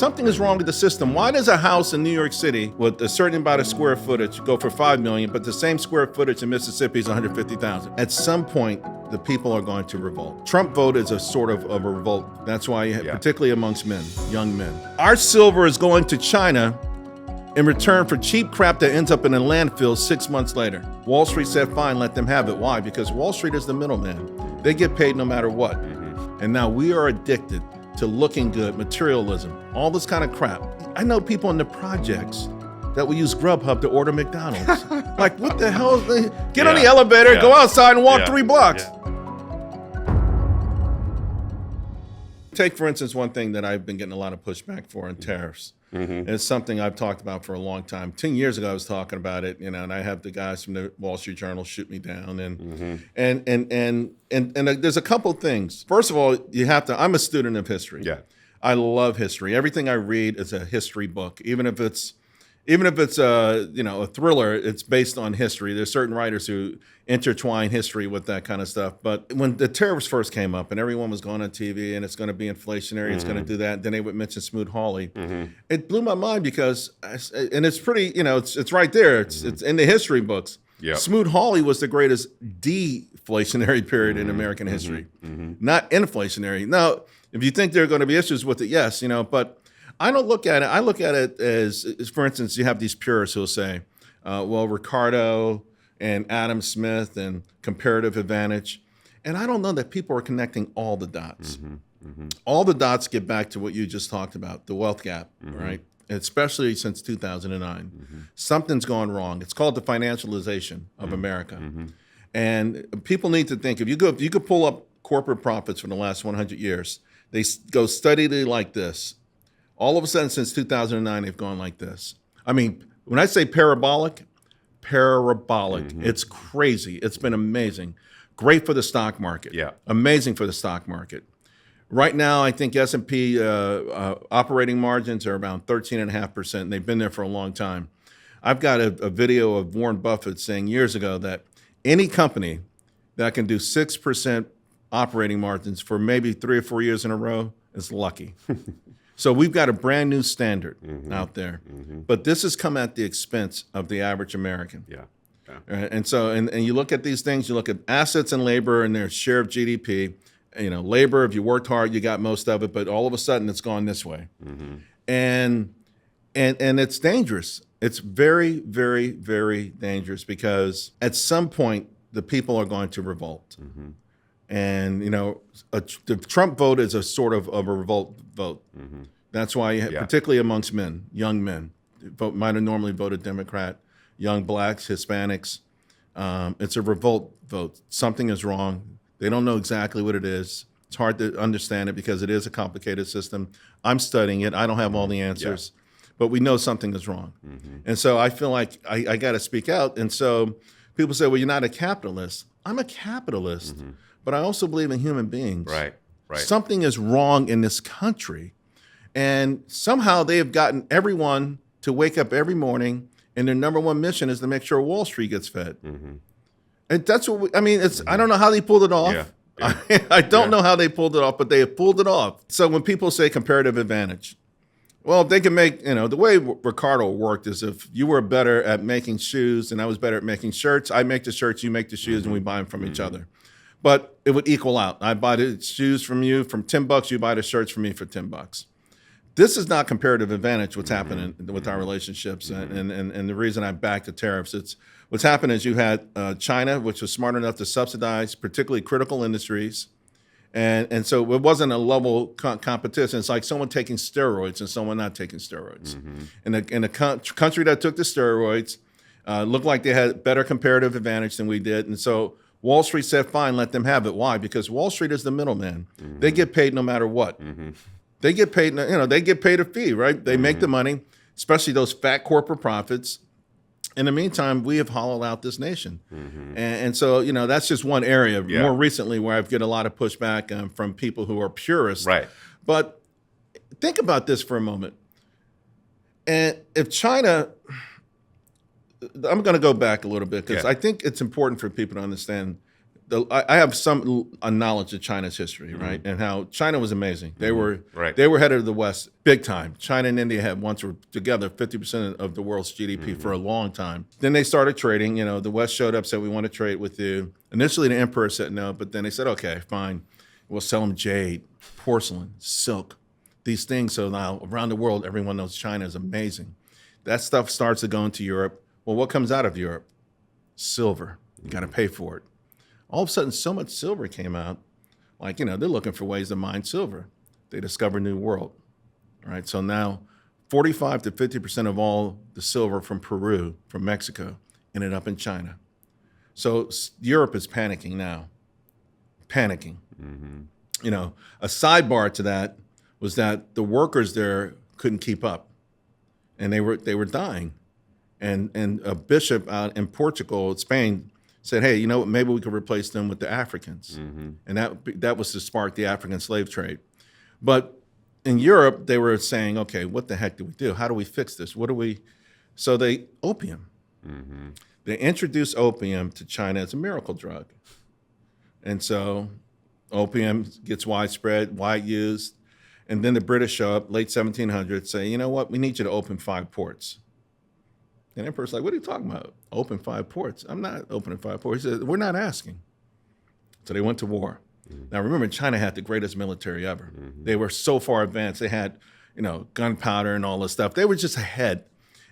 something is wrong with the system. Why does a house in New York City with a certain amount of square footage go for $5 million, but the same square footage in Mississippi is 150,000? At some point, the people are going to revolt. Trump vote is a sort of a revolt. That's why, particularly amongst men, young men. Our silver is going to China in return for cheap crap that ends up in a landfill 6 months later. Wall Street said, fine, let them have it. Why? Because Wall Street is the middleman. They get paid no matter what. And now we are addicted to looking good, materialism, all this kind of crap. I know people in the projects that will use Grubhub to order McDonald's. Like, what the hell? Get on the elevator, go outside and walk 3 blocks. Take, for instance, one thing that I've been getting a lot of pushback for in tariffs. It's something I've talked about for a long time. 10 years ago, I was talking about it, and I have the guys from the Wall Street Journal shoot me down. And there's a couple things. First of all, I'm a student of history. I love history. Everything I read is a history book, even if it's a thriller. It's based on history. There's certain writers who intertwine history with that kind of stuff. But when the tariffs first came up and everyone was going on TV and it's going to be inflationary, it's going to do that, then they would mention Smoot-Hawley. It blew my mind because, and it's pretty, it's right there. It's in the history books. Smoot-Hawley was the greatest deflationary period in American history, not inflationary. Now, if you think there are going to be issues with it, yes, but I don't look at it. I look at it as, for instance, you have these purists who'll say, well, Ricardo and Adam Smith and comparative advantage. And I don't know that people are connecting all the dots. All the dots get back to what you just talked about, the wealth gap, right? Especially since 2009. Something's gone wrong. It's called the financialization of America. And people need to think, if you could pull up corporate profits from the last 100 years, they go steadily like this. All of a sudden, since 2009, they've gone like this. I mean, when I say parabolic, it's crazy. It's been amazing. Great for the stock market. Amazing for the stock market. Right now, I think S&P operating margins are around 13.5%, and they've been there for a long time. I've got a video of Warren Buffett saying years ago that any company that can do 6% operating margins for maybe 3 or 4 years in a row is lucky. So we've got a brand new standard out there, but this has come at the expense of the average American. And so, and you look at these things, you look at assets and labor and their share of GDP. Labor, if you worked hard, you got most of it, but all of a sudden it's gone this way. And it's dangerous. It's very, very, very dangerous because at some point the people are going to revolt. And, the Trump vote is a sort of a revolt vote. That's why, particularly amongst men, young men, might have normally voted Democrat, young blacks, Hispanics. It's a revolt vote. Something is wrong. They don't know exactly what it is. It's hard to understand it because it is a complicated system. I'm studying it. I don't have all the answers, but we know something is wrong. And so I feel like I got to speak out. And so people say, well, you're not a capitalist. I'm a capitalist. But I also believe in human beings. Right. Something is wrong in this country. And somehow they have gotten everyone to wake up every morning, and their number one mission is to make sure Wall Street gets fed. And that's what I don't know how they pulled it off. I don't know how they pulled it off, but they have pulled it off. So when people say comparative advantage, well, if they can make, the way Ricardo worked is if you were better at making shoes and I was better at making shirts, I make the shirts, you make the shoes, and we buy them from each other. But it would equal out. I buy the shoes from you from $10, you buy the shirts from me for $10. This is not comparative advantage, what's happening with our relationships. And the reason I back the tariffs, it's what's happened is you had China, which was smart enough to subsidize particularly critical industries. And so it wasn't a level competition. It's like someone taking steroids and someone not taking steroids. And the country that took the steroids looked like they had better comparative advantage than we did. And so Wall Street said, fine, let them have it. Why? Because Wall Street is the middleman. They get paid no matter what. They get paid, they get paid a fee, right? They make the money, especially those fat corporate profits. In the meantime, we have hollowed out this nation. And so, that's just one area more recently where I've get a lot of pushback from people who are purists. But think about this for a moment. And if China, I'm going to go back a little bit because I think it's important for people to understand I have some knowledge of China's history, right? And how China was amazing. They were Right. they were head of the West big time. China and India had once were together 50% of the world's GDP for a long time. Then they started trading. You know, the West showed up, said, we want to trade with you. Initially, the emperor said no, but then they said, okay, fine. We'll sell them jade, porcelain, silk, these things. So now around the world, everyone knows China is amazing. That stuff starts to go into Europe. Well, what comes out of Europe? Silver. You got to pay for it. All of a sudden, so much silver came out. Like, you know, they're looking for ways to mine silver. They discover a new world. All right. So now 45 to 50% of all the silver from Peru, from Mexico, ended up in China. So Europe is panicking now. Panicking. You know, a sidebar to that was that the workers there couldn't keep up. And they were dying. And a bishop out in Portugal, Spain, said, hey, you know what, maybe we could replace them with the Africans. And that was to spark the African slave trade. But in Europe, they were saying, okay, what the heck do we do? How do we fix this? So opium. They introduced opium to China as a miracle drug. And so opium gets widespread, wide used. And then the British show up, late 1700s, say, you know what, we need you to open 5 ports. And the emperor's like, what are you talking about? Open 5 ports. I'm not opening 5 ports. He said, we're not asking. So they went to war. Now, remember, China had the greatest military ever. They were so far advanced. They had, you know, gunpowder and all this stuff. They were just ahead.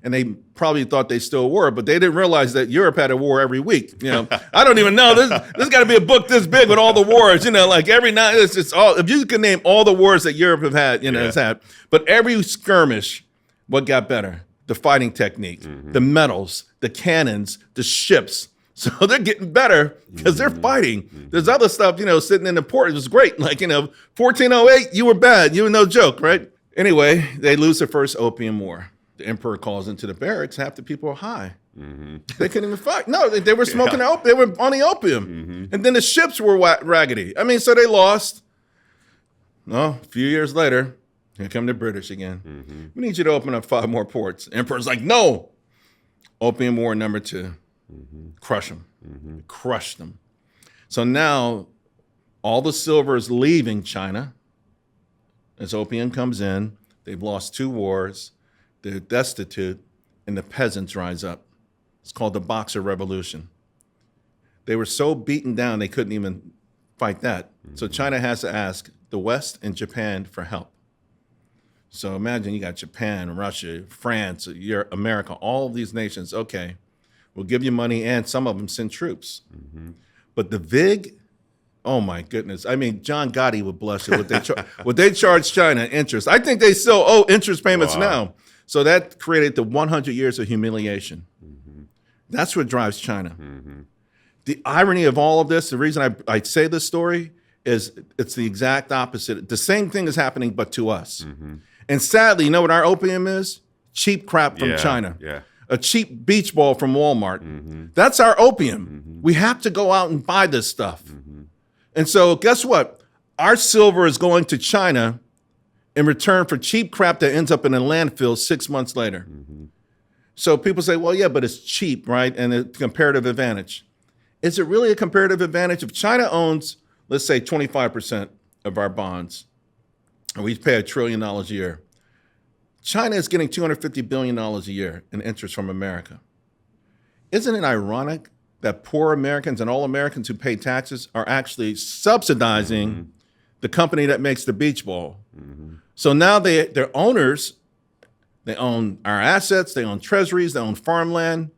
And they probably thought they still were, but they didn't realize that Europe had a war every week. You know, I don't even know. There's got to be a book this big with all the wars. You know, like every night, it's just all. If you could name all the wars that Europe have had, you know, it's had. But every skirmish, what got better? The fighting technique, the metals, the cannons, the ships. So they're getting better because they're fighting. There's other stuff, you know, sitting in the port. It was great. Like, you know, 1408, you were bad. You were no joke, right? Anyway, they lose their first opium war. The emperor calls into the barracks. Half the people are high. They couldn't even fight. No, they were smoking They were on the opium. And then the ships were raggedy. I mean, so they lost. No, a few years later, here come the British again. We need you to open up 5 more ports. Emperor's like, no. Opium War number 2. Crush them. Crush them. So now all the silver is leaving China as opium comes in. They've lost 2 wars. They're destitute, and the peasants rise up. It's called the Boxer Revolution. They were so beaten down they couldn't even fight that. So China has to ask the West and Japan for help. So imagine you got Japan, Russia, France, America, all of these nations. Okay, we'll give you money, and some of them send troops. But the VIG, oh my goodness! I mean, John Gotti would bless it. What they charge China interest. I think they still owe interest payments now. So that created the 100 years of humiliation. That's what drives China. The irony of all of this, the reason I say this story is it's the exact opposite. The same thing is happening, but to us. And sadly, you know what our opium is? Cheap crap from China. A cheap beach ball from Walmart. That's our opium. We have to go out and buy this stuff. And so guess what? Our silver is going to China in return for cheap crap that ends up in a landfill 6 months later. So people say, well, yeah, but it's cheap, right? And a comparative advantage. Is it really a comparative advantage? If China owns, let's say, 25% of our bonds, and we pay $1 trillion a year, China is getting $250 billion a year in interest from America. Isn't it ironic that poor Americans and all Americans who pay taxes are actually subsidizing the company that makes the beach ball? So now they're owners. They own our assets. They own treasuries. They own farmland.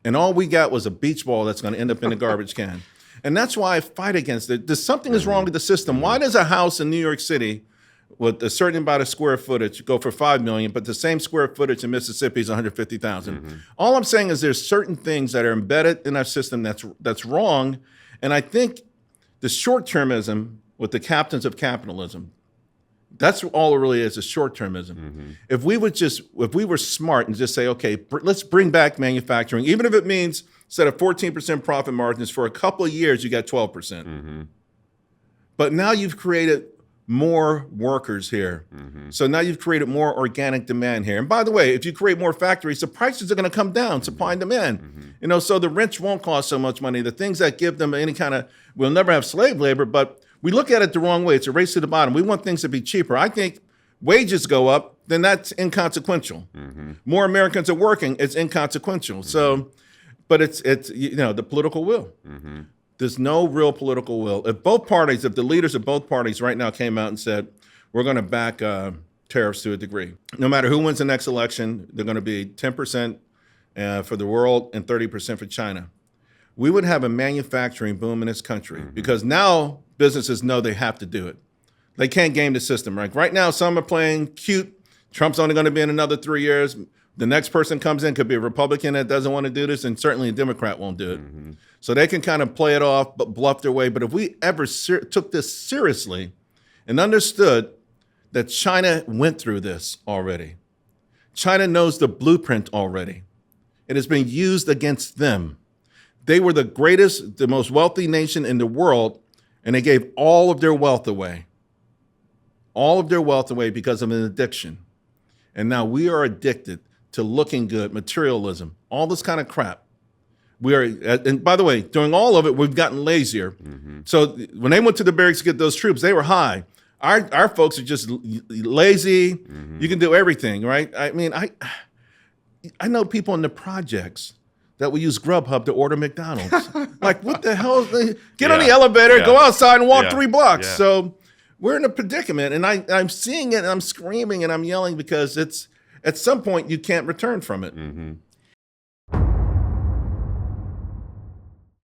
And all we got was a beach ball that's going to end up in the garbage can. And that's why I fight against it. There's something is wrong with the system. Why does a house in New York City with a certain amount of square footage go for $5 million, but the same square footage in Mississippi is $150,000? All I'm saying is there's certain things that are embedded in our system that's wrong. And I think the short-termism with the captains of capitalism, that's all it really is short-termism. If we were smart and just say, okay, let's bring back manufacturing, even if it means instead of 14% profit margins for a couple of years, you got 12%. But now you've created more workers here. So now you've created more organic demand here. And by the way, if you create more factories, the prices are going to come down, supply and demand. You know, so the rents won't cost so much money. The things that give them any kind of, we'll never have slave labor, but we look at it the wrong way. It's a race to the bottom. We want things to be cheaper. I think wages go up, then that's inconsequential. More Americans are working, it's inconsequential. So, but it's you know, the political will. There's no real political will. If both parties, if the leaders of both parties right now came out and said, we're going to back tariffs to a degree, no matter who wins the next election, they're going to be 10% for the world and 30% for China. We would have a manufacturing boom in this country because now businesses know they have to do it. They can't game the system, right? Right now, some are playing cute. Trump's only going to be in another 3 years. The next person comes in could be a Republican that doesn't want to do this, and certainly a Democrat won't do it. So they can kind of play it off, but bluff their way. But if we ever took this seriously and understood that China went through this already, China knows the blueprint already. It has been used against them. They were the greatest, the most wealthy nation in the world, and they gave all of their wealth away. All of their wealth away because of an addiction. And now we are addicted to looking good, materialism, all this kind of crap. We are, and by the way, during all of it, we've gotten lazier. So when they went to the barracks to get those troops, they were high. Our folks are just lazy. You can do everything, right? I mean, I know people in the projects that will use Grubhub to order McDonald's. Like, what the hell? Get on the elevator, go outside and walk 3 blocks. So we're in a predicament, and I'm seeing it, and I'm screaming, and I'm yelling because it's at some point you can't return from it.